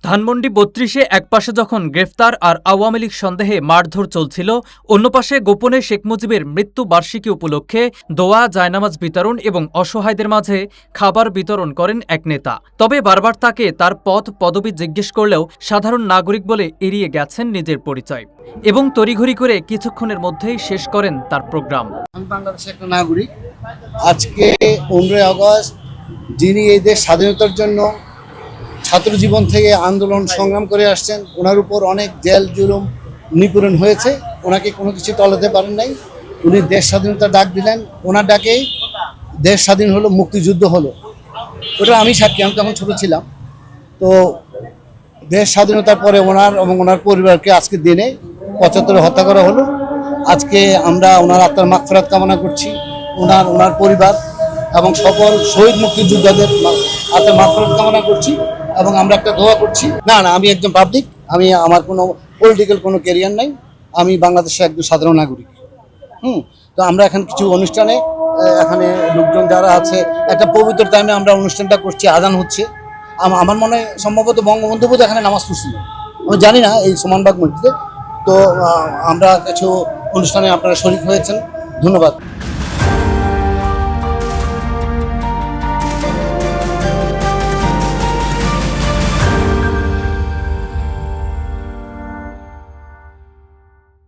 ধানমন্ডি ৩২-এ একপাশে যখন গ্রেফতার আর আওয়ামী লীগ সন্দেহে মারধর চলছিল, অন্য পাশে গোপনে শেখ মুজিবের মৃত্যু বার্ষিকী উপলক্ষে দোয়া, জায়নামাজ বিতরণ এবং অসহায়দের মাঝে খাবার বিতরণ করেন এক নেতা। তবে বারবার তাকে তার পদ পদবি জিজ্ঞেস করলেও সাধারণ নাগরিক বলে এড়িয়ে গেছেন নিজের পরিচয় এবং তড়িঘড়ি করে কিছুক্ষণের মধ্যেই শেষ করেন তার প্রোগ্রাম। আমি বাংলাদেশের একটা নাগরিক। আজকে 15 আগস্ট যিনি এই দেশ স্বাধীনতার জন্য ছাত্র জীবন থেকে আন্দোলন সংগ্রাম করে আসছেন, ওনার উপর অনেক জেল জুলুম নিপীড়ন হয়েছে, ওনাকে কোনো কিছু টলাতে পারেন নাই। উনি দেশ স্বাধীনতার ডাক দিলেন, ওনার ডাকেই দেশ স্বাধীন হলো, মুক্তিযুদ্ধ হলো। ওটা আমি সাক্ষী, আমি তখন ছোটো ছিলাম। তো দেশ স্বাধীনতার পরে ওনার এবং ওনার পরিবারকে আজকে দিনে 75 হত্যা করা হলো। আজকে আমরা ওনার আত্মার মাগফিরাত কামনা করছি, ওনার পরিবার এবং সকল শহীদ মুক্তিযোদ্ধাদের আত্মার মাগফিরাত কামনা করছি এবং আমরা একটা দোয়া করছি। না, আমি একজন পাবলিক, আমার কোনো পলিটিক্যাল কোনো ক্যারিয়ার নাই, আমি বাংলাদেশের একজন সাধারণ নাগরিক। তো আমরা এখন কিছু অনুষ্ঠানে এখানে লোকজন যারা আছে, একটা পবিত্র টাইমে আমরা অনুষ্ঠানটা করছি, আজান হচ্ছে। আমার মনে হয় সম্ভবত বঙ্গবন্ধু বোধ এখানে নামাজ পড়ছিল, আমি জানি না, এই সুমনবাগ মসজিদে। তো আমরা কিছু অনুষ্ঠানে আপনারা শরীক হয়েছেন, ধন্যবাদ।